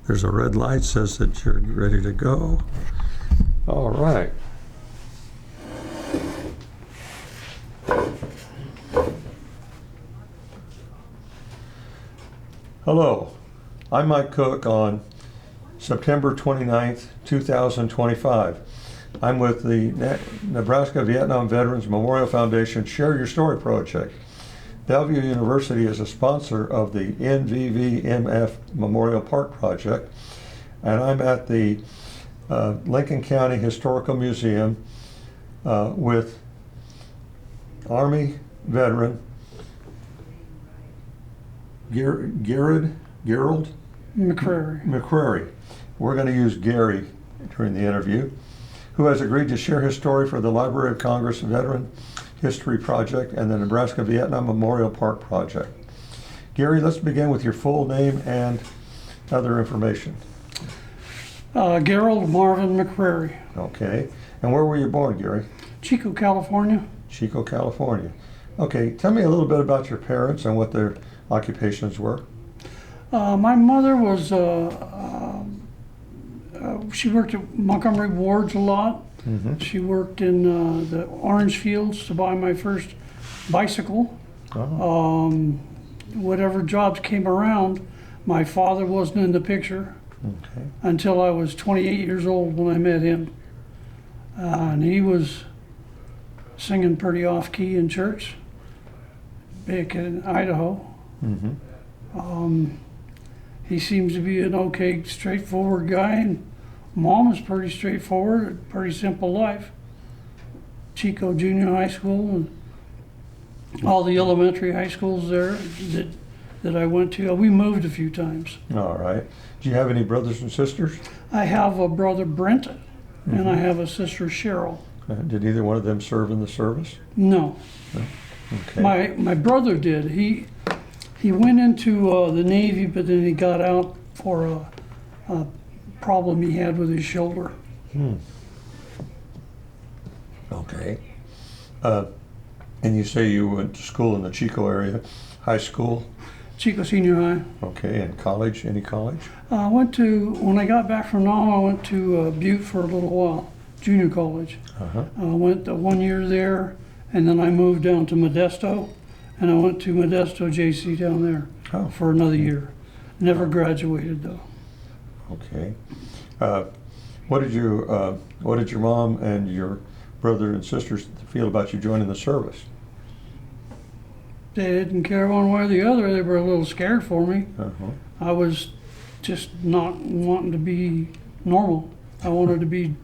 There's a red light says that you're ready to go. All right. Hello, I'm Mike Cook on September 29th, 2025. I'm with the Nebraska Vietnam Veterans Memorial Foundation Share Your Story Project. Bellevue University is a sponsor of the NVVMF Memorial Park Project, and I'm at the Lincoln County Historical Museum with Army veteran Gerald McCreary. We're going to use Gary during the interview, who has agreed to share his story for the Library of Congress Veteran History Project and the Nebraska Vietnam Memorial Park Project. Gary, let's begin with your full name and other information. Gerald Marvin McCreary. Okay. And where were you born, Gary? Chico, California. Chico, California. Okay. Tell me a little bit about your parents and what their occupations were. My mother was, she worked at Montgomery Ward's a lot. Mm-hmm. She worked in the orange fields to buy my first bicycle. Oh. Whatever jobs came around, my father wasn't in the picture until I was 28 years old when I met him. And he was singing pretty off-key in church back in Idaho. Mm-hmm. He seems to be an okay, straightforward guy, and Mom is pretty straightforward, pretty simple life. Chico Junior High School and all the elementary high schools there that I went to. We moved a few times. All right. Do you have any brothers and sisters? I have a brother, Brent, and I have a sister, Cheryl. Did either one of them serve in the service? No. No? Okay. My brother did. He went into the Navy, but then he got out for a problem he had with his shoulder. Okay. And you say you went to school in the Chico area, high school? Chico Senior High. Okay, and college, any college? I went to, when I got back from Nam, I went to Butte for a little while, junior college. Uh-huh. I went 1 year there, and then I moved down to Modesto, and I went to Modesto JC down there for another year. Never graduated though. Okay. What did your mom and your brother and sisters feel about you joining the service? They didn't care one way or the other. They were a little scared for me. Uh-huh. I was just not wanting to be normal. I wanted to be,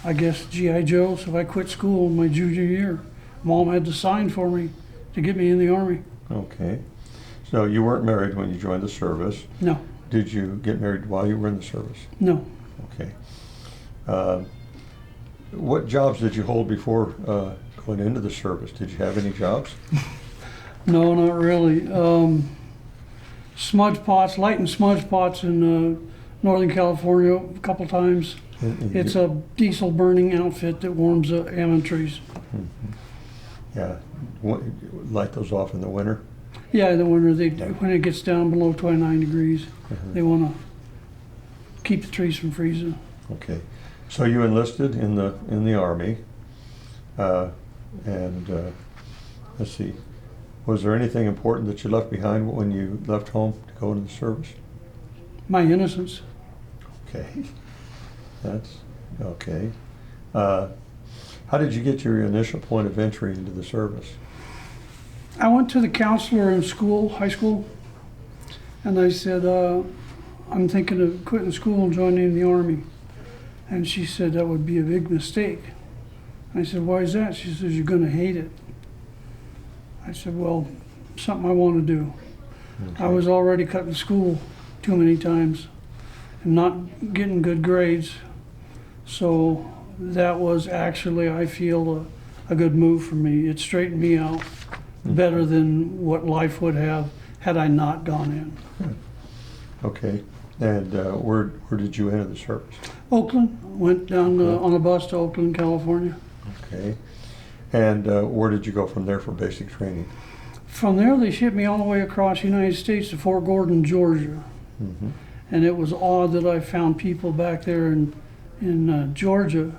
I guess, G.I. Joe, so I quit school in my junior year. Mom had to sign for me to get me in the Army. Okay. So you weren't married when you joined the service? No. Did you get married while you were in the service? No. Okay. What jobs did you hold before going into the service? Did you have any jobs? No, not really. Smudge pots, lighting smudge pots in Northern California a couple times. It's a diesel burning outfit that warms almond trees. Mm-hmm. Yeah. Light those off in the winter? Yeah, in the winter, when it gets down below 29 degrees, they want to keep the trees from freezing. Okay. So you enlisted in the Army, and let's see, was there anything important that you left behind when you left home to go into the service? My innocence. Okay, that's okay. How did you get your initial point of entry into the service? I went to the counselor in school, high school, and I said, I'm thinking of quitting school and joining the Army. And she said that would be a big mistake. I said, why is that? She says, you're going to hate it. I said, well, something I want to do. Okay. I was already cutting school too many times and not getting good grades. So that was actually, I feel, a good move for me. It straightened me out better than what life would have had I not gone in. Okay. And where did you enter the service? Oakland. Went down on a bus to Oakland, California. Okay. And where did you go from there for basic training? From there, they shipped me all the way across the United States to Fort Gordon, Georgia. Mm-hmm. And it was odd that I found people back there in Georgia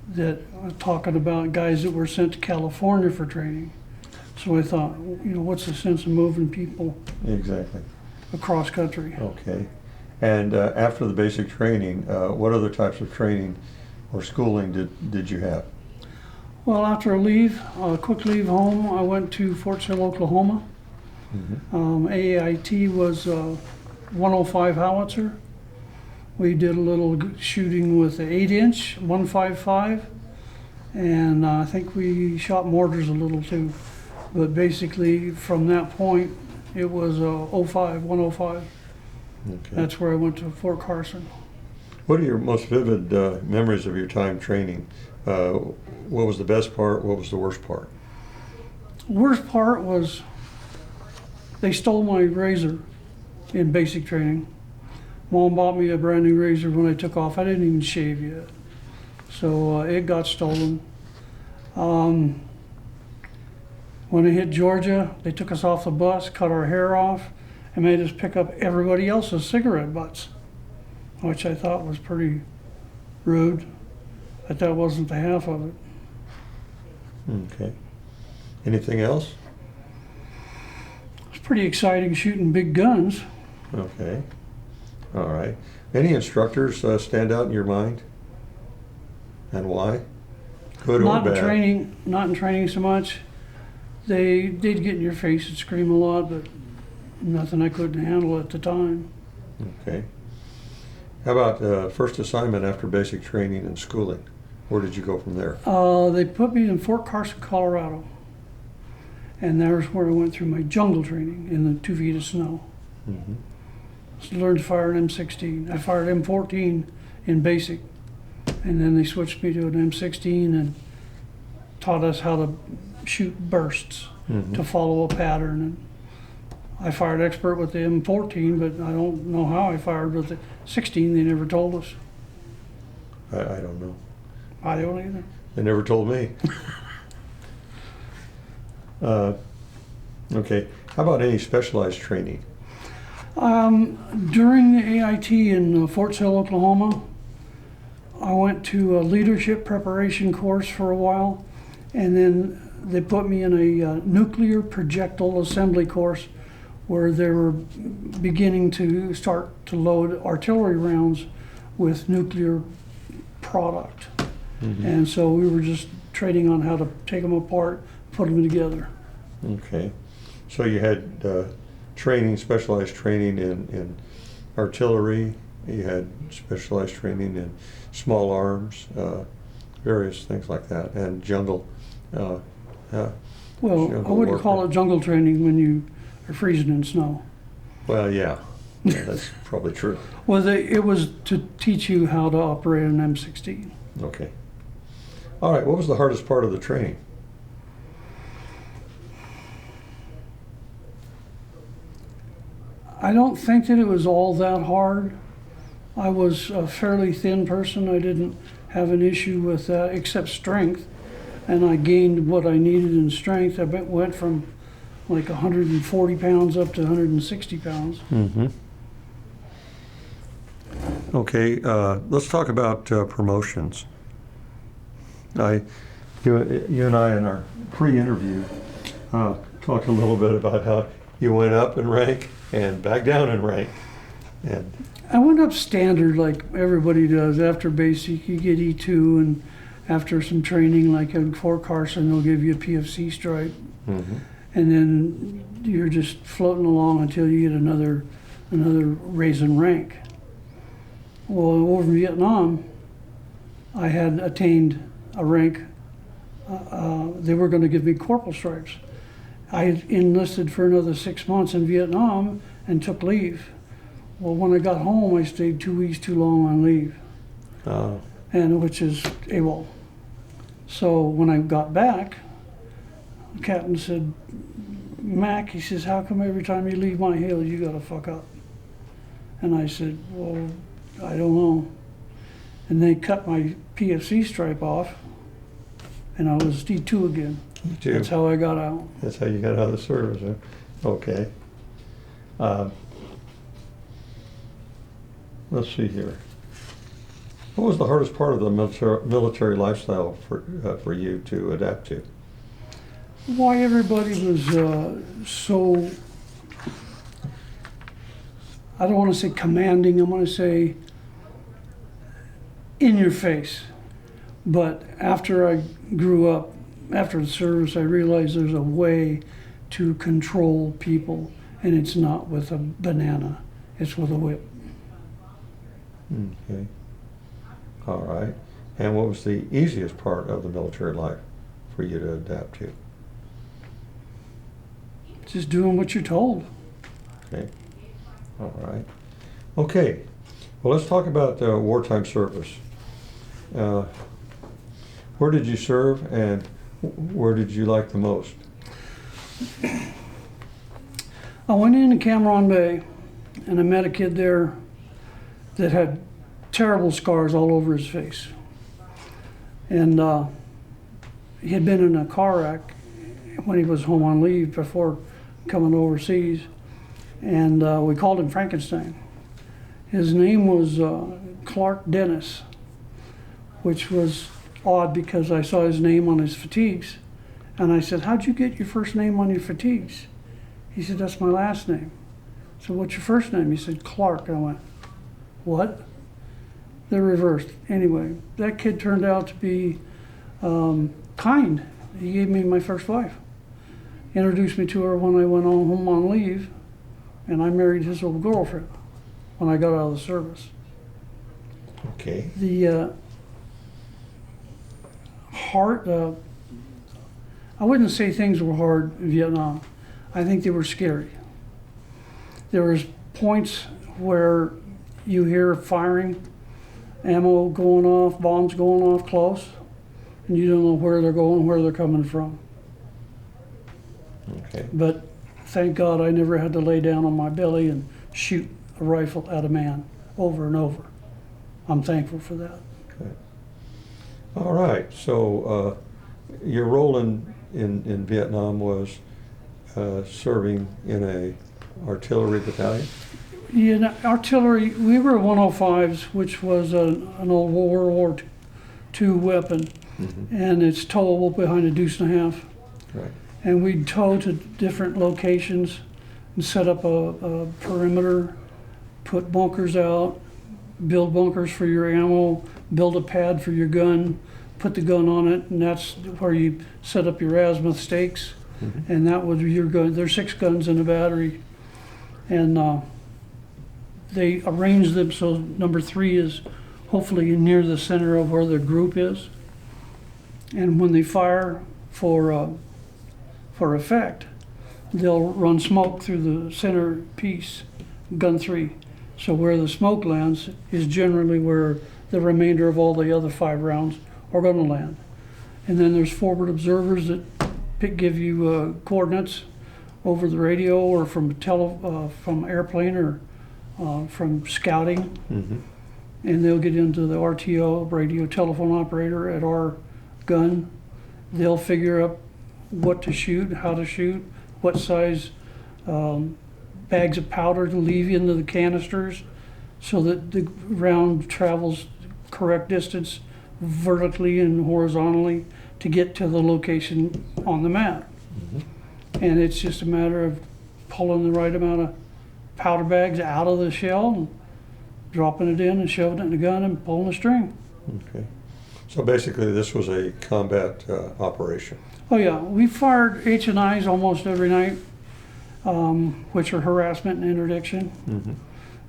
that were talking about guys that were sent to California for training. So I thought, what's the sense of moving people Exactly. across country? Okay. And after the basic training, what other types of training or schooling did you have? Well, after a quick leave home, I went to Fort Sill, Oklahoma. AAIT was 105 howitzer. We did a little shooting with the 8-inch 155, and I think we shot mortars a little too. But basically, from that point, it was 105. Okay. That's where I went to Fort Carson. What are your most vivid memories of your time training? What was the best part? What was the worst part? Worst part was they stole my razor in basic training. Mom bought me a brand new razor when I took off. I didn't even shave yet. So it got stolen. When I hit Georgia, they took us off the bus, cut our hair off, and made us pick up everybody else's cigarette butts, which I thought was pretty rude, but that wasn't the half of it. Okay. Anything else? It's pretty exciting shooting big guns. Okay. All right. Any instructors stand out in your mind? And why? Good or bad? Not in training so much. They did get in your face and scream a lot, but nothing I couldn't handle at the time. Okay. How about first assignment after basic training and schooling? Where did you go from there? They put me in Fort Carson, Colorado. And there's where I went through my jungle training in the 2 feet of snow. Mm-hmm. So learned to fire an M16. I fired M14 in basic, and then they switched me to an M16 and taught us how to shoot bursts to follow a pattern. And I fired expert with the M14, but I don't know how I fired with the 16. They never told us. I don't know. I don't either. They never told me. Okay. How about any specialized training? During the AIT in Fort Sill, Oklahoma, I went to a leadership preparation course for a while, and then they put me in a nuclear projectile assembly course where they were beginning to start to load artillery rounds with nuclear product. And so we were just trading on how to take them apart, put them together. Okay. So you had training, specialized training in artillery, you had specialized training in small arms, various things like that, and jungle. Well, I wouldn't call it jungle training when you are freezing in snow. Well, yeah, that's probably true. Well, it was to teach you how to operate an M16. Okay. All right, what was the hardest part of the training? I don't think that it was all that hard. I was a fairly thin person. I didn't have an issue with that except strength. And I gained what I needed in strength. I went from like 140 pounds up to 160 pounds. Okay, let's talk about promotions. You and I in our pre-interview talked a little bit about how you went up in rank and back down in rank. And I went up standard like everybody does. After basic, you get E2, and after some training, like in Fort Carson, they'll give you a PFC stripe. And then you're just floating along until you get another raise in rank. Well, over in Vietnam, I had attained a rank. They were going to give me corporal stripes. I enlisted for another 6 months in Vietnam and took leave. Well, when I got home, I stayed 2 weeks too long on leave, and which is AWOL. So when I got back, the captain said, "Mac," he says, "how come every time you leave my hill, you got to fuck up?" And I said, "Well, I don't know." And they cut my PFC stripe off, and I was D2 again. D2. That's how I got out. That's how you got out of the service, huh? Okay. let's see here. What was the hardest part of the military lifestyle for you to adapt to? Why everybody was so, I don't want to say commanding, I'm going to say in your face. But after I grew up, after the service, I realized there's a way to control people, and it's not with a banana, it's with a whip. Okay. All right. And what was the easiest part of the military life for you to adapt to? Just doing what you're told. Okay. All right. Okay. Well, let's talk about wartime service. Where did you serve, and where did you like the most? I went into Cameron Bay, and I met a kid there that had terrible scars all over his face. And he had been in a car wreck when he was home on leave before coming overseas. And we called him Frankenstein. His name was Clark Dennis, which was odd because I saw his name on his fatigues. And I said, "How'd you get your first name on your fatigues?" He said, "That's my last name." So what's your first name? He said, "Clark." I went, "What?" They're reversed. Anyway, that kid turned out to be kind. He gave me my first wife. Introduced me to her when I went home on leave, and I married his old girlfriend when I got out of the service. Okay. The I wouldn't say things were hard in Vietnam. I think they were scary. There was points where you hear firing, ammo going off, bombs going off close, and you don't know where they're going, where they're coming from. Okay. But thank God I never had to lay down on my belly and shoot a rifle at a man over and over. I'm thankful for that. Okay. All right. So your role in Vietnam was serving in a artillery battalion? Yeah, artillery, we were 105s, which was an old World War II weapon, and it's towable behind a deuce and a half. Right. And we'd tow to different locations and set up a perimeter, put bunkers out, build bunkers for your ammo, build a pad for your gun, put the gun on it, and that's where you set up your azimuth stakes. And that was your gun. There's 6 guns in a battery. And they arrange them so number 3 is hopefully near the center of where the group is. And when they fire for effect, they'll run smoke through the center piece, gun 3. So where the smoke lands is generally where the remainder of all the other 5 rounds are going to land. And then there's forward observers that give you coordinates over the radio or from from airplane or from scouting, and they'll get into the RTO, radio telephone operator, at our gun. They'll figure out what to shoot, how to shoot, what size bags of powder to leave into the canisters so that the round travels correct distance vertically and horizontally to get to the location on the map. And it's just a matter of pulling the right amount of powder bags out of the shell and dropping it in and shoving it in the gun and pulling the string. Okay. So basically this was a combat operation. Oh yeah, we fired H&Is almost every night, which are harassment and interdiction.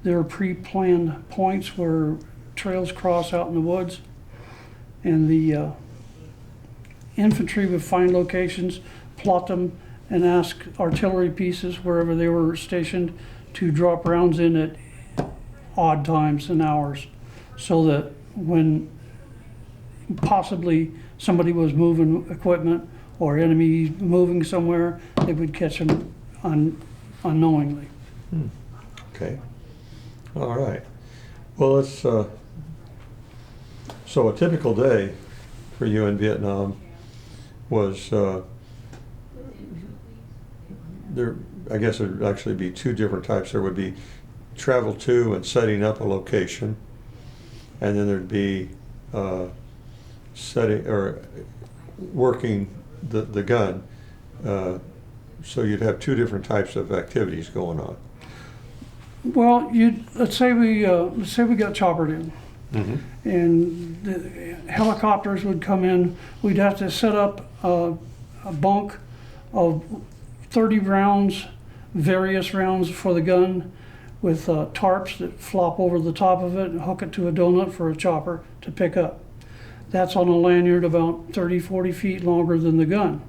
There are pre-planned points where trails cross out in the woods, and the infantry would find locations, plot them, and ask artillery pieces wherever they were stationed to drop rounds in at odd times and hours, so that when possibly somebody was moving equipment or enemy moving somewhere, they would catch them unknowingly. Okay. All right. Well, let's. So a typical day for you in Vietnam was there. I guess it would actually be 2 different types. There would be travel to and setting up a location, and then there'd be setting or working the gun. So you'd have two different types of activities going on. Well, let's say we got choppered in, Mm-hmm. and the helicopters would come in. We'd have to set up a bunk of 30 rounds, various rounds for the gun, with tarps that flop over the top of it and hook it to a donut for a chopper to pick up. That's on a lanyard about 30, 40 feet longer than the gun.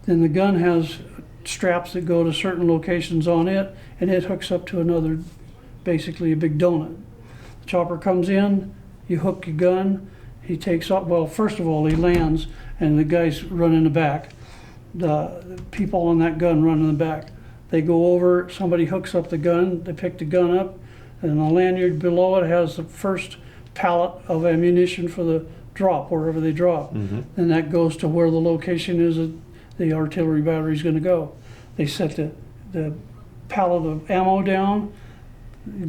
Then the gun has straps that go to certain locations on it, and it hooks up to another, basically a big donut. The chopper comes in, you hook your gun, he takes off. Well, first of all, he lands, and the guys run in the back. The people on that gun run in the back. They go over, somebody hooks up the gun, they pick the gun up, and the lanyard below it has the first pallet of ammunition for the drop, wherever they drop. Mm-hmm. And that goes to where the location is that the artillery battery is going to go. They set the pallet of ammo down,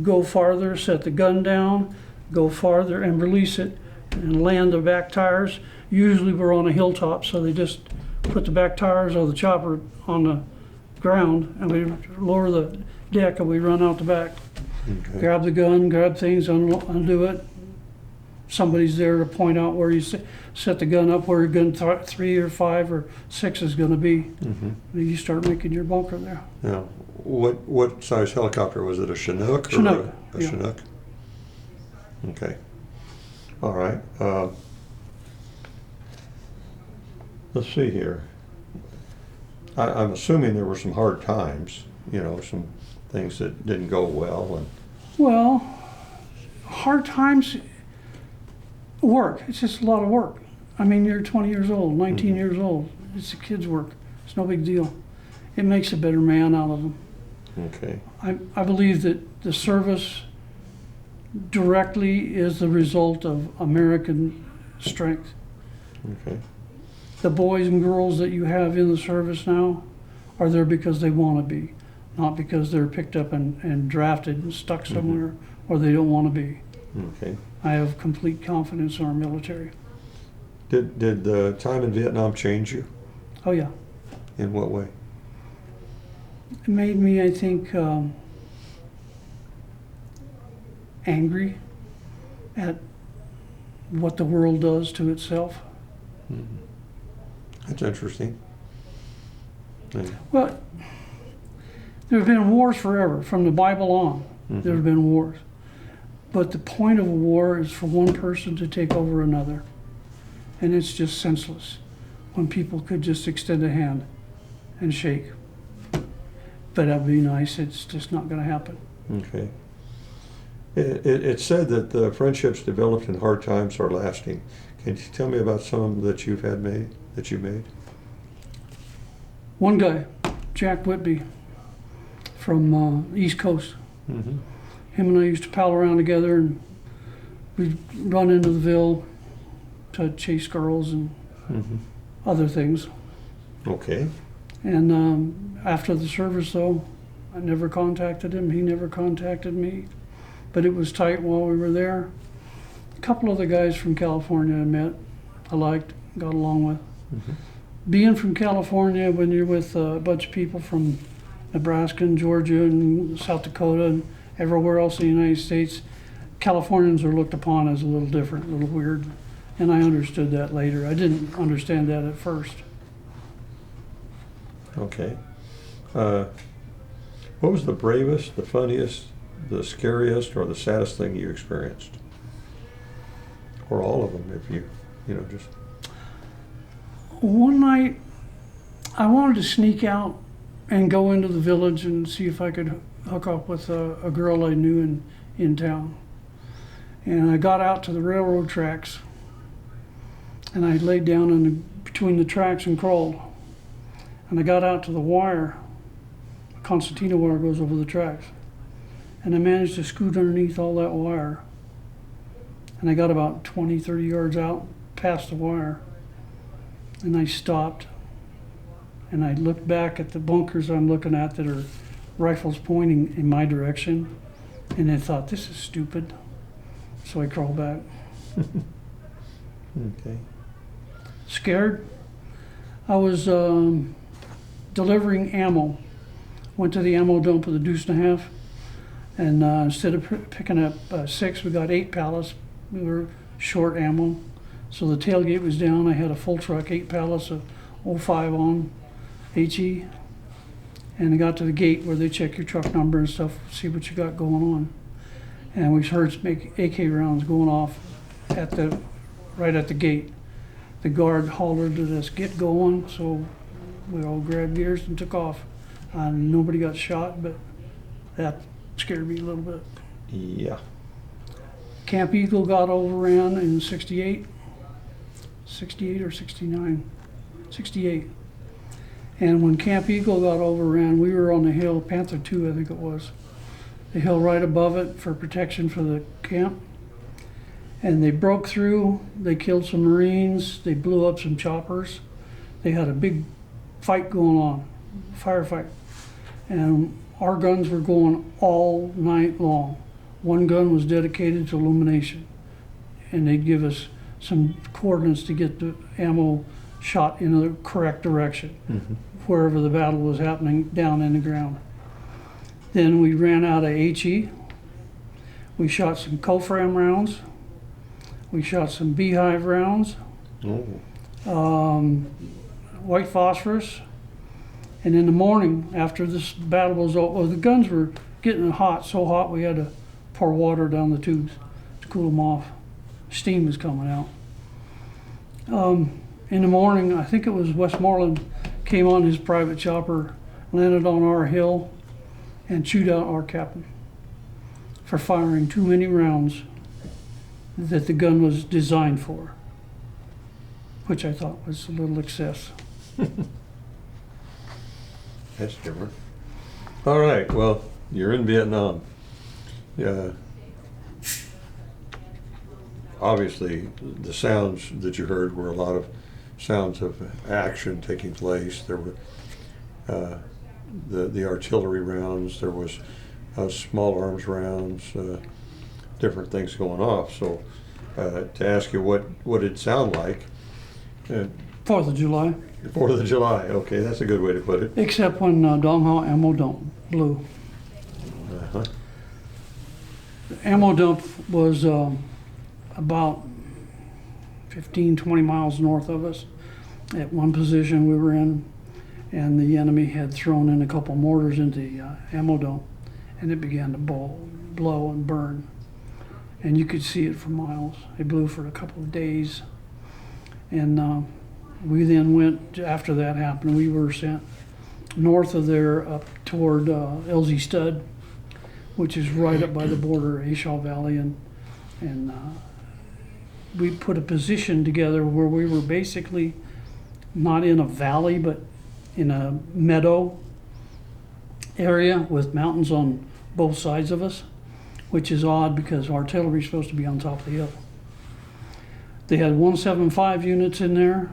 go farther, set the gun down, go farther, and release it, and land the back tires. Usually we're on a hilltop, so they just put the back tires of the chopper on the ground, and we lower the deck, and we run out the back. Okay. Grab the gun, grab things, undo it. Somebody's there to point out where you set the gun up, where your gun 3 or 5 or 6 is going to be. Mm-hmm. And you start making your bunker there. Now, what size helicopter was it? A Chinook? Chinook, Or a yeah. Chinook? Okay. All right. Let's see here. I'm assuming there were some hard times, some things that didn't go well. And Well, hard times, work. It's just a lot of work. I mean, you're 20 years old, 19 Mm-hmm. years old. It's a kid's work. It's no big deal. It makes a better man out of them. okay. I believe that the service directly is the result of American strength. Okay. The boys and girls that you have in the service now are there because they want to be, not because they're picked up and drafted and stuck somewhere or they don't want to be. Okay. I have complete confidence in our military. Did the time in Vietnam change you? Oh yeah, In what way? it made me, I think, angry at what the world does to itself. Mm-hmm. That's interesting. Yeah. Well, there have been wars forever, from the Bible on. There have been wars. But the point of a war is for one person to take over another. And it's just senseless when people could just extend a hand and shake. But that'd be nice. It's just not going to happen. Okay. It's said that the friendships developed in hard times are lasting. Can you tell me about some that you made? One guy, Jack Whitby, from East Coast. Mm-hmm. Him and I used to pal around together, and we'd run into the Ville to chase girls and Mm-hmm. other things. Okay. And after the service, though, I never contacted him. He never contacted me. But it was tight while we were there. A couple other guys from California I met, I liked, got along with. Mm-hmm. Being from California, when you're with a bunch of people from Nebraska and Georgia and South Dakota and everywhere else in the United States, Californians are looked upon as a little different, a little weird. And I understood that later. I didn't understand that at first. Okay. What was the bravest, the funniest, the scariest, or the saddest thing you experienced? Or all of them, if you just. One night, I wanted to sneak out and go into the village and see if I could hook up with a girl I knew in town. And I got out to the railroad tracks, and I laid down between the tracks and crawled. And I got out to the wire. The concertina wire goes over the tracks. And I managed to scoot underneath all that wire. And I got about 20, 30 yards out past the wire. And I stopped. And I looked back at the bunkers I'm looking at that are rifles pointing in my direction. And I thought, this is stupid. So I crawled back. Okay. Scared. I was delivering ammo. Went to the ammo dump with a deuce and a half. And instead of picking up 6, we got 8 pallets. We were short ammo. So the tailgate was down. I had a full truck, 8 pallets of 05 on HE. And I got to the gate where they check your truck number and stuff, see what you got going on. And we heard some AK rounds going off right at the gate. The guard hollered at us, "Get going," so we all grabbed gears and took off. Nobody got shot, but that scared me a little bit. Yeah. Camp Eagle got overran in 68 or 69, 68. And when Camp Eagle got overran, we were on the hill, Panther 2 I think it was, the hill right above it for protection for the camp. And they broke through, they killed some Marines, they blew up some choppers. They had a big fight going on, firefight. And our guns were going all night long. One gun was dedicated to illumination. And they'd give us some coordinates to get the ammo shot in the correct direction, wherever the battle was happening down in the ground. Then we ran out of HE. We shot some Cofram rounds. We shot some Beehive rounds, white phosphorus. And in the morning, after this battle was over, the guns were getting hot, so hot we had to pour water down the tubes to cool them off. Steam was coming out. In the morning, I think it was Westmoreland, came on his private chopper, landed on our hill, and chewed out our captain for firing too many rounds that the gun was designed for, which I thought was a little excess. That's different. All right, well, you're in Vietnam. Obviously, the sounds that you heard were a lot of sounds of action taking place. There were the artillery rounds, there was small arms rounds, different things going off. So to ask you what it sound like. 4th of July. 4th of July, okay, that's a good way to put it. Except when Dong Hao ammo dump blew. Uh-huh. The ammo dump was about 15, 20 miles north of us at one position we were in, and the enemy had thrown in a couple mortars into the ammo dump, and it began to blow and burn. And you could see it for miles. It blew for a couple of days. And we then went, after that happened, we were sent north of there up toward LZ Stud, which is right up by the border of Ashaw Valley, and we put a position together where we were basically not in a valley, but in a meadow area with mountains on both sides of us, which is odd because artillery is supposed to be on top of the hill. They had 175 units in there,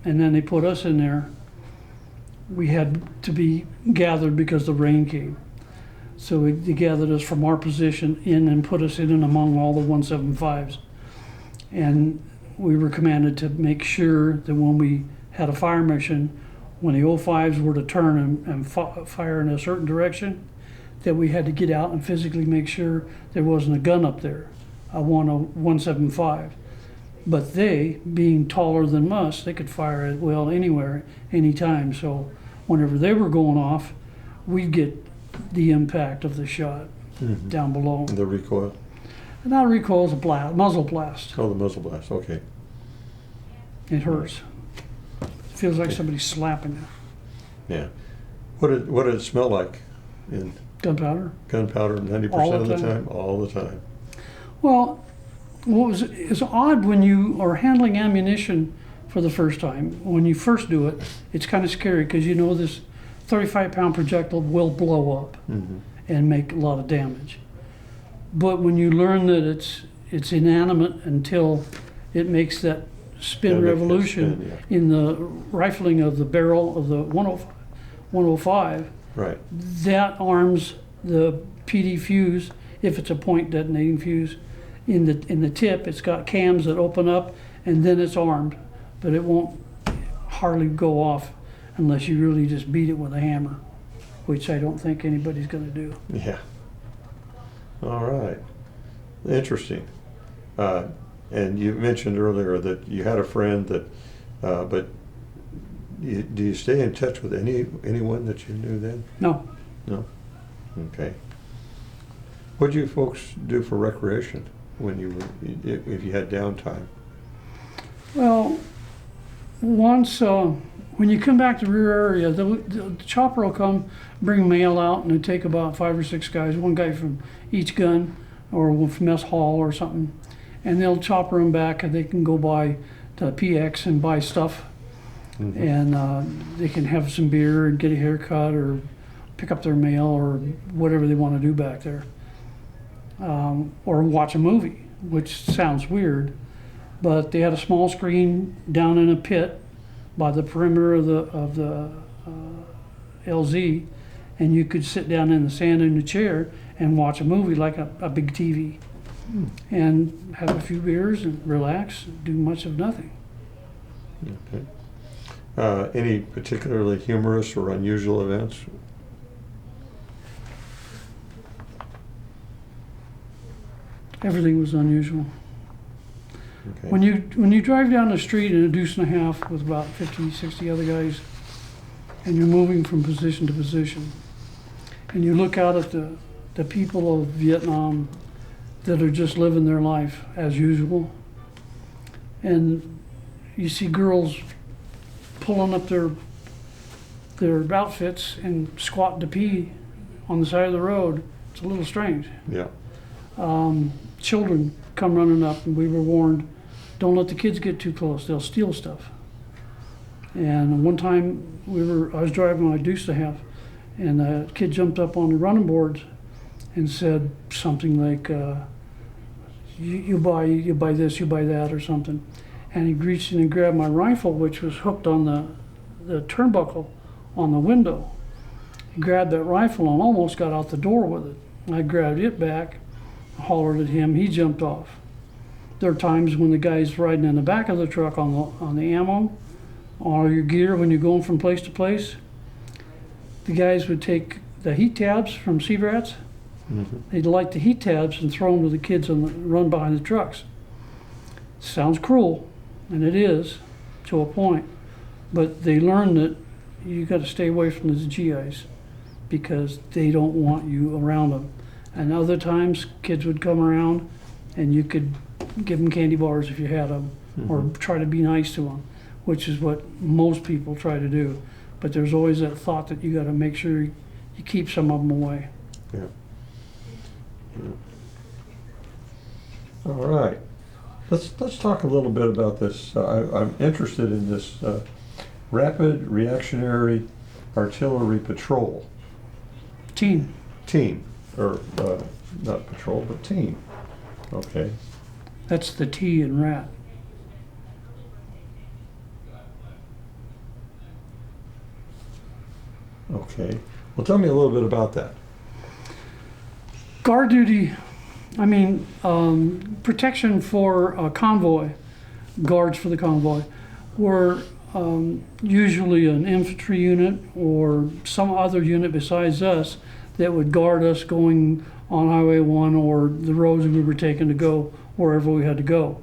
and then they put us in there. We had to be gathered because the rain came. So they gathered us from our position in and put us in and among all the 175s. And we were commanded to make sure that when we had a fire mission, when the 05s were to turn and fire in a certain direction, that we had to get out and physically make sure there wasn't a gun up there, a 175. But they, being taller than us, they could fire at will anywhere, anytime. So whenever they were going off, we'd get the impact of the shot down below. The recoil? Not a recoil, it's a blast, muzzle blast. Oh, the muzzle blast, okay. It hurts. Feels like somebody's slapping you. Yeah. What did it smell like? In Gunpowder? Gunpowder 90% of the time? All the time. Well, it's odd when you are handling ammunition for the first time. When you first do it, it's kind of scary because you know this 35-pound projectile will blow up and make a lot of damage. But when you learn that it's inanimate until it makes that spin revolution in the rifling of the barrel of the 105, right, that arms the PD fuse if it's a point detonating fuse. In the tip, it's got cams that open up, and then it's armed, but it won't hardly go off unless you really just beat it with a hammer, which I don't think anybody's going to do. Yeah. All right. Interesting. And you mentioned earlier that you had a friend that, but do you stay in touch with anyone that you knew then? No. No? Okay. What do you folks do for recreation when you were, if you had downtime? Well, once when you come back to the rear area, the chopper will come, bring mail out, and it'll take about 5 or 6 guys, one guy from each gun or one from mess hall or something, and they'll chopper them back, and they can go by to PX and buy stuff, and they can have some beer and get a haircut or pick up their mail or whatever they want to do back there, or watch a movie, which sounds weird, but they had a small screen down in a pit by the perimeter of the LZ, and you could sit down in the sand in a chair and watch a movie like a big TV, and have a few beers and relax and do much of nothing. Okay. Any particularly humorous or unusual events? Everything was unusual. Okay. When you drive down the street in a deuce and a half with about 50, 60 other guys, and you're moving from position to position, and you look out at the people of Vietnam that are just living their life as usual, and you see girls pulling up their outfits and squatting to pee on the side of the road, it's a little strange. Yeah. Children come running up, and we were warned, don't let the kids get too close, they'll steal stuff. And one time I was driving my deuce to have, and a kid jumped up on the running boards and said something like, you buy this, you buy that, or something. And he reached in and grabbed my rifle, which was hooked on the turnbuckle on the window. He grabbed that rifle and almost got out the door with it. I grabbed it back, hollered at him, he jumped off. There are times when the guy's riding in the back of the truck on the ammo, all your gear when you're going from place to place. The guys would take the heat tabs from C-Rats, they'd light the heat tabs and throw them to the kids on the run behind the trucks. Sounds cruel, and it is, to a point, but they learn that you got to stay away from the GIs because they don't want you around them. And other times, kids would come around, and you could give them candy bars if you had them, or try to be nice to them, which is what most people try to do. But there's always that thought that you got to make sure you keep some of them away. Yeah. All right. Let's talk a little bit about this. I'm interested in this Rapid Reactionary Artillery Patrol. Team. Or not patrol, but team. Okay. That's the T in rat. Okay. Well, tell me a little bit about that. Guard duty, protection for a convoy, guards for the convoy, were usually an infantry unit or some other unit besides us that would guard us going on Highway 1 or the roads we were taking to go wherever we had to go.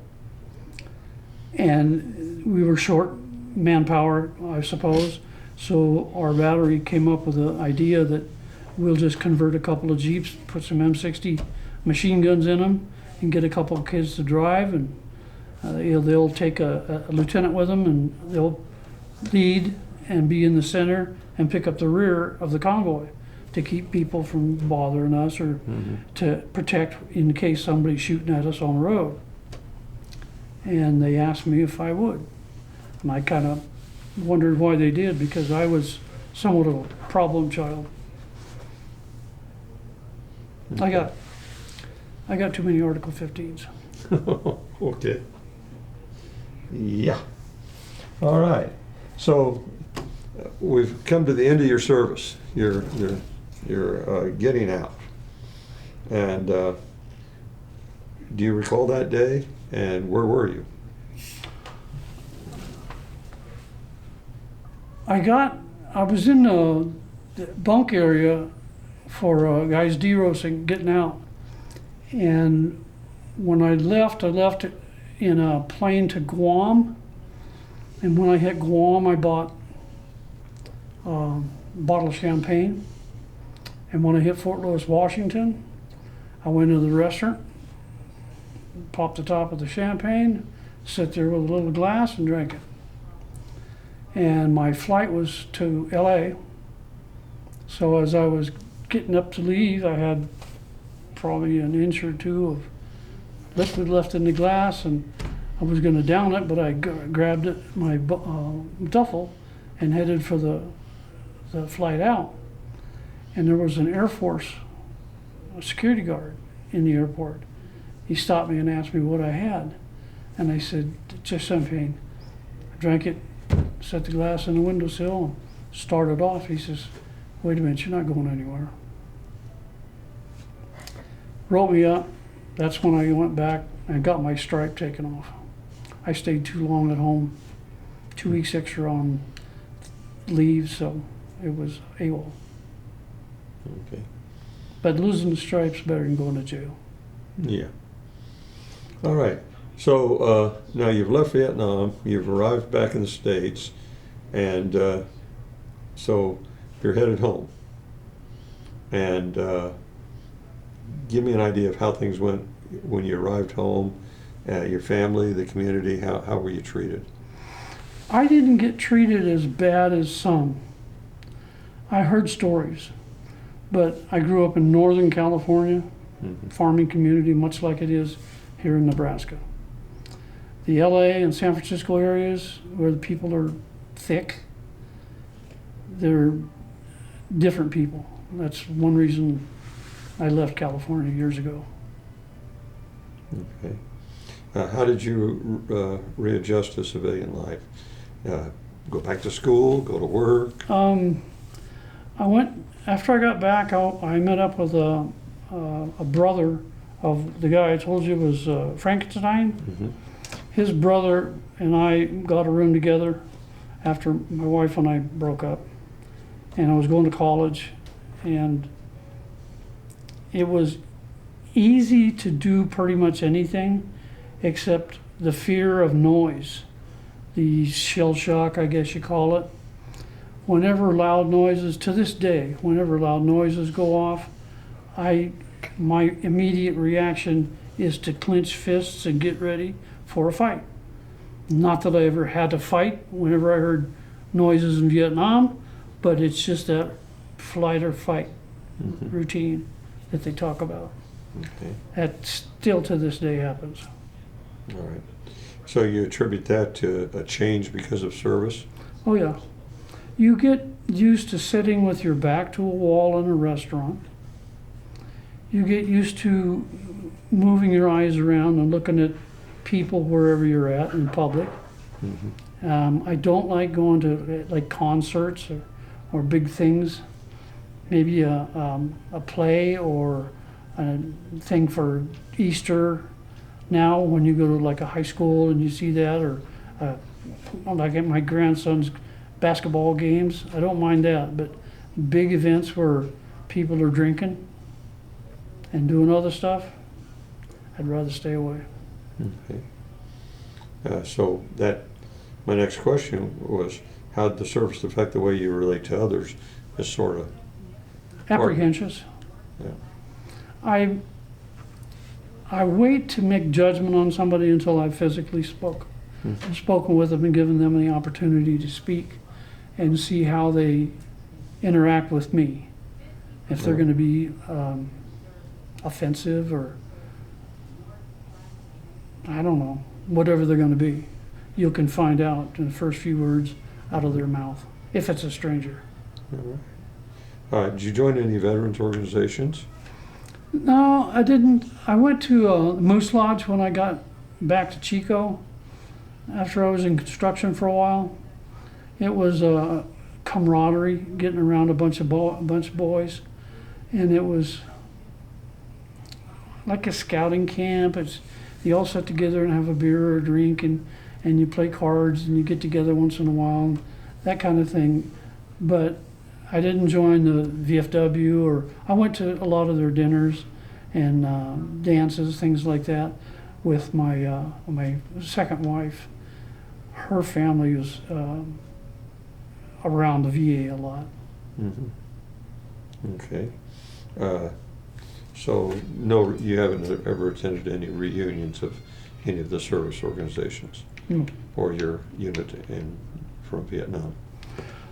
And we were short manpower, I suppose, so our battery came up with the idea that we'll just convert a couple of Jeeps, put some M60 machine guns in them, and get a couple of kids to drive, and they'll take a lieutenant with them, and they'll lead and be in the center and pick up the rear of the convoy to keep people from bothering us or to protect in case somebody's shooting at us on the road. And they asked me if I would. And I kind of wondered why they did, because I was somewhat of a problem child. Okay. I got too many Article 15s. Okay. Yeah. All right. So we've come to the end of your service. You're getting out. And do you recall that day? And where were you? I was in the bunk area for guys de-roasting, getting out. And when I left in a plane to Guam. And when I hit Guam, I bought a bottle of champagne. And when I hit Fort Lewis, Washington, I went to the restaurant, popped the top of the champagne, sat there with a little glass and drank it. And my flight was to LA. So as I was getting up to leave, I had probably an inch or two of liquid left in the glass, and I was going to down it, but I grabbed it, my duffel, and headed for the flight out. And there was an Air Force security guard in the airport. He stopped me and asked me what I had. And I said, just champagne. I drank it, set the glass in the windowsill, and started off. He says, wait a minute, you're not going anywhere. Wrote me up. That's when I went back and got my stripe taken off. I stayed too long at home, 2 weeks extra on leave, so it was AWOL. Okay. But losing the stripes better than going to jail. Yeah. All right. So now you've left Vietnam, you've arrived back in the States, and so you're headed home. And give me an idea of how things went when you arrived home, your family, the community, how were you treated? I didn't get treated as bad as some. I heard stories, but I grew up in Northern California, farming community, much like it is here in Nebraska. The LA and San Francisco areas where the people are thick, they're different people. That's one reason I left California years ago. Okay. How did you readjust to civilian life? Go back to school, go to work? After I got back, I met up with a brother of the guy I told you was Frankenstein. Mm-hmm. His brother and I got a room together after my wife and I broke up. And I was going to college, and it was easy to do pretty much anything except the fear of noise, the shell shock, I guess you call it. Whenever loud noises, to this day, whenever loud noises go off, my immediate reaction is to clench fists and get ready for a fight. Not that I ever had to fight whenever I heard noises in Vietnam, but it's just that flight or fight routine that they talk about. Okay. That still to this day happens. All right. So you attribute that to a change because of service? Oh yeah. You get used to sitting with your back to a wall in a restaurant. You get used to moving your eyes around and looking at people wherever you're at in public. I don't like going to like concerts or big things. Maybe a play or a thing for Easter. Now when you go to like a high school and you see that, or like at my grandson's basketball games, I don't mind that, but big events where people are drinking and doing other stuff, I'd rather stay away. Okay. So my next question was, how did the service affect the way you relate to others? Is sort of apprehensions. Yeah. I wait to make judgment on somebody until I've physically spoken with them and given them the opportunity to speak and see how they interact with me. If they're going to be offensive or, I don't know, whatever they're going to be. You can find out in the first few words out of their mouth, if it's a stranger. All right. All right. Did you join any veterans organizations? No, I didn't. I went to Moose Lodge when I got back to Chico after I was in construction for a while. It was camaraderie, getting around a bunch of boys, and it was like a scouting camp. You all sit together and have a beer or a drink, and you play cards, and you get together once in a while, that kind of thing. But I didn't join the VFW, or I went to a lot of their dinners and dances, things like that, with my second wife. Her family was around the VA a lot. Mm-hmm. Okay. So no, you haven't ever attended any reunions of any of the service organizations or your unit from Vietnam?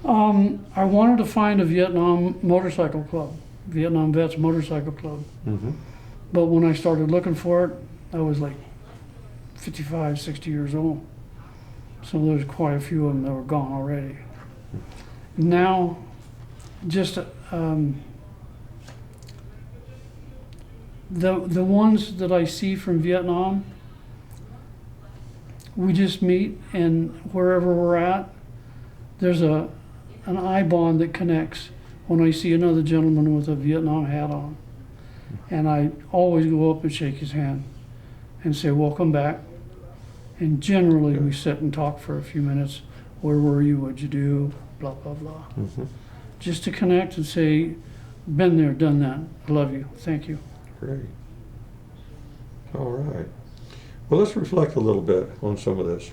I wanted to find a Vietnam motorcycle club, Vietnam Vets Motorcycle Club. Mm-hmm. But when I started looking for it, I was like 55, 60 years old. So there's quite a few of them that were gone already. Now, just the ones that I see from Vietnam, we just meet, and wherever we're at, there's an eye bond that connects when I see another gentleman with a Vietnam hat on. And I always go up and shake his hand and say, welcome back. And generally we sit and talk for a few minutes. Where were you? What'd you do? Blah, blah, blah. Mm-hmm. Just to connect and say, been there, done that. I love you. Thank you. Great. All right. Well, let's reflect a little bit on some of this.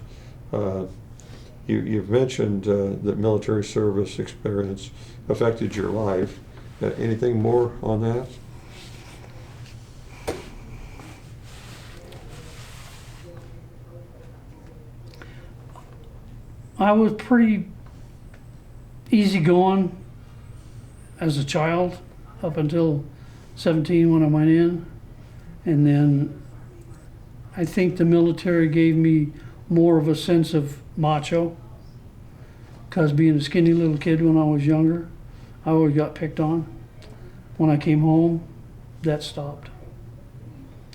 You've mentioned that military service experience affected your life. Anything more on that? I was pretty easygoing as a child up until 17 when I went in. And then I think the military gave me more of a sense of macho, because being a skinny little kid when I was younger, I always got picked on. When I came home, that stopped.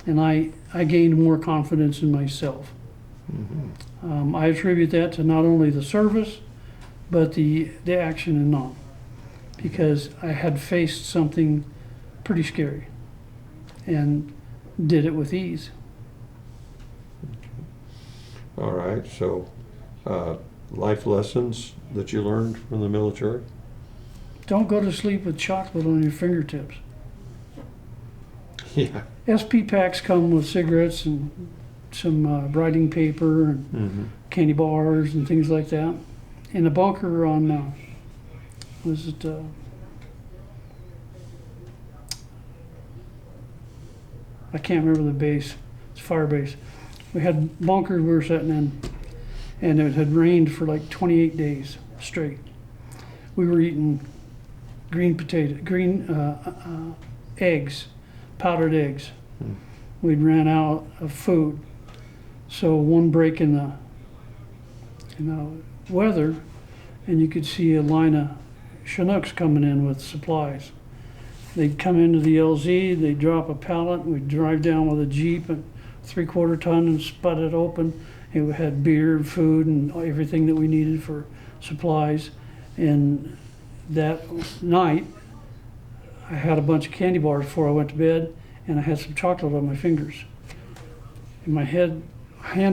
And I gained more confidence in myself. Mm-hmm. I attribute that to not only the service, but the action in Nam, because I had faced something pretty scary and did it with ease. All right, so life lessons that you learned from the military? Don't go to sleep with chocolate on your fingertips. Yeah. SP packs come with cigarettes and some writing paper and candy bars and things like that. In the bunker on, was it, I can't remember the base, it's fire base. We had bunkers we were sitting in, and it had rained for like 28 days straight. We were eating green eggs, powdered eggs. We'd ran out of food. So one break in the weather, and you could see a line of Chinooks coming in with supplies. They'd come into the LZ, they'd drop a pallet, we'd drive down with a Jeep and 3/4 ton and spud it open. It had beer, food, and everything that we needed for supplies. And that night, I had a bunch of candy bars before I went to bed, and I had some chocolate on my fingers. And my hand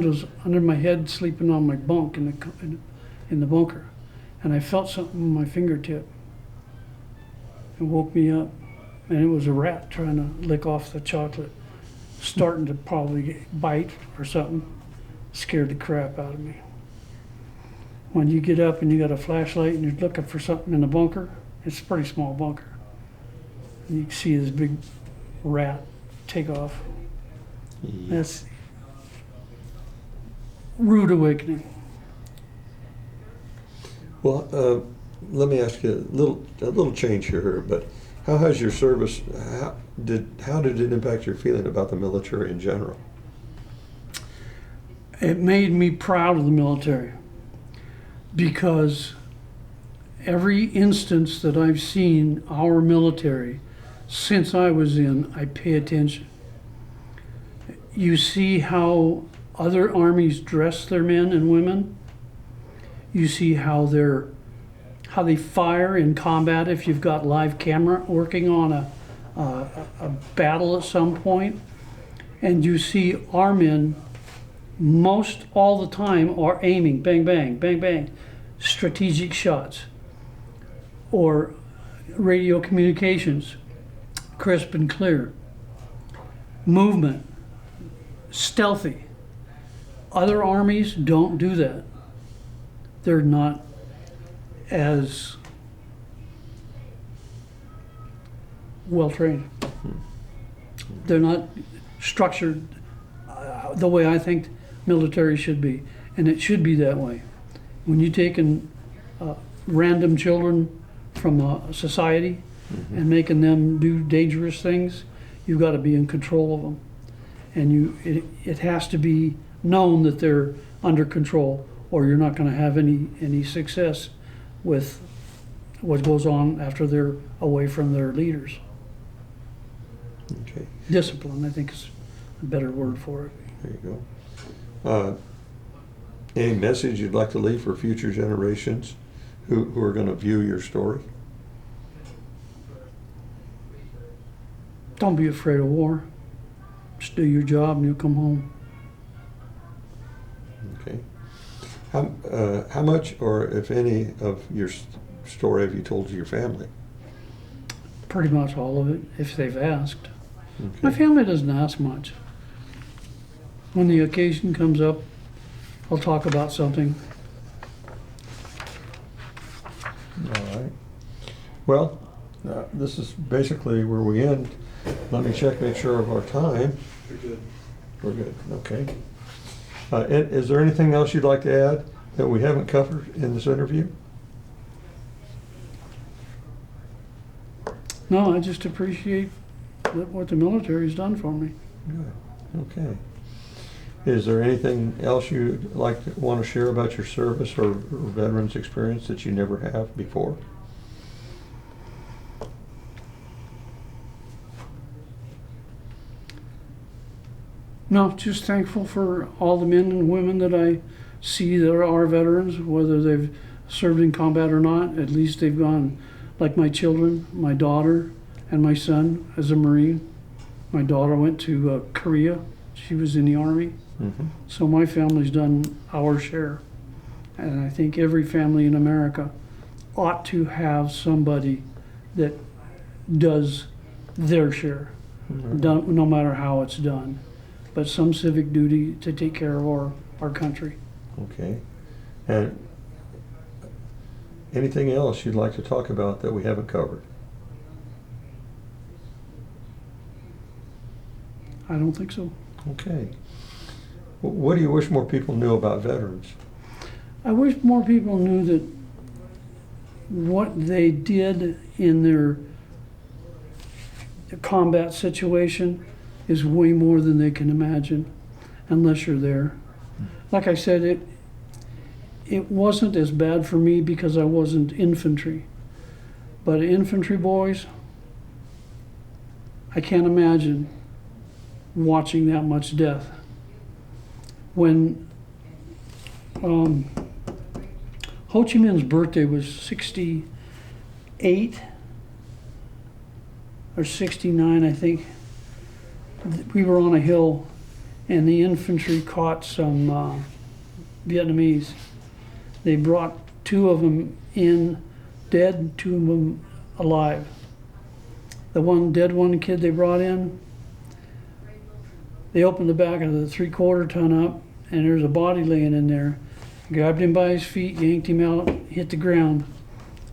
was under my head, sleeping on my bunk in the bunker. And I felt something on my fingertip. It woke me up, and it was a rat trying to lick off the chocolate, starting to probably bite or something. Scared the crap out of me. When you get up and you got a flashlight and you're looking for something in the bunker, it's a pretty small bunker. And you can see this big rat take off. Yeah. That's rude awakening. Well, let me ask you a little change here, but how has your service, how did it impact your feeling about the military in general? It made me proud of the military, because every instance that I've seen our military since I was in, I pay attention. You see how other armies dress their men and women. You see how they fire in combat if you've got live camera working on a battle at some point. And you see our men most all the time are aiming, bang, bang, bang, bang, strategic shots, or radio communications, crisp and clear, movement, stealthy. Other armies don't do that. They're not as well trained. They're not structured the way I think military should be, and it should be that way. When you're taking random children from a society and making them do dangerous things, you've got to be in control of them, and it has to be known that they're under control, or you're not going to have any success with what goes on after they're away from their leaders. Okay, Discipline, I think, is a better word for it. there you go. Any message you'd like to leave for future generations who are going to view your story? Don't be afraid of war. Just do your job and you'll come home. Okay. How much, or if any, of your story have you told to your family? Pretty much all of it, if they've asked. Okay. My family doesn't ask much. When the occasion comes up, I'll talk about something. All right. Well, this is basically where we end. Let me make sure of our time. You're good. We're good, okay. Is there anything else you'd like to add that we haven't covered in this interview? No, I just appreciate what the military's done for me. Good, okay. Is there anything else you'd want to share about your service or veterans experience that you never have before? No, just thankful for all the men and women that I see that are veterans, whether they've served in combat or not. At least they've gone, like my children, my daughter and my son as a Marine. My daughter went to Korea. She was in the Army. Mm-hmm. So my family's done our share. And I think every family in America ought to have somebody that does their share, Mm-hmm. no matter how it's done. But some civic duty to take care of our country. Okay. And anything else you'd like to talk about that we haven't covered? I don't think so. Okay. What do you wish more people knew about veterans? I wish more people knew that what they did in their combat situation is way more than they can imagine unless you're there. Like I said, it wasn't as bad for me because I wasn't infantry. But infantry boys, I can't imagine watching that much death. When Ho Chi Minh's birthday was 68 or 69, I think, we were on a hill and the infantry caught some Vietnamese. They brought 2 of them in dead, 2 of them alive. The one dead kid they brought in, they opened the back of the 3/4 ton up and there's a body laying in there. Grabbed him by his feet, yanked him out, hit the ground.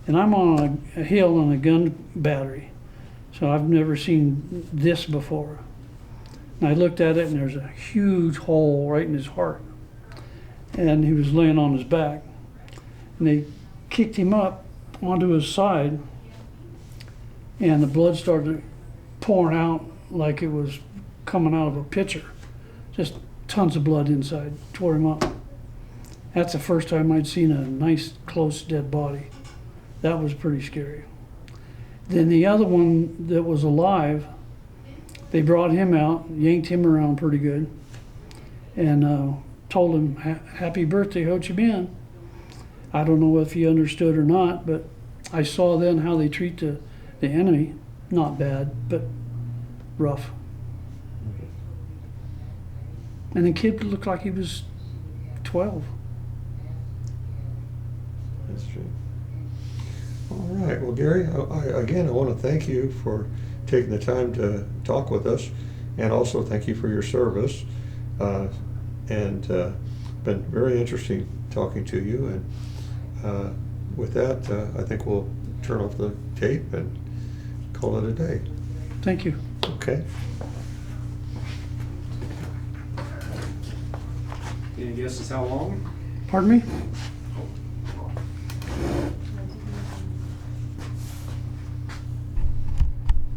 And I'm on a hill on a gun battery. So I've never seen this before. And I looked at it and there's a huge hole right in his heart. And he was laying on his back. And they kicked him up onto his side and the blood started pouring out like it was coming out of a pitcher. Just tons of blood inside, tore him up. That's the first time I'd seen a nice, close, dead body. That was pretty scary. Then the other one that was alive, they brought him out, yanked him around pretty good, and told him, happy birthday, Ho Chi Minh. I don't know if he understood or not, but I saw then how they treat the enemy. Not bad, but rough. And the kid looked like he was 12. That's true. All right. Well, Gary, again, I want to thank you for taking the time to talk with us, and also thank you for your service. And been very interesting talking to you. And with that, I think we'll turn off the tape and call it a day. Thank you. Okay. Any guesses how long? Pardon me?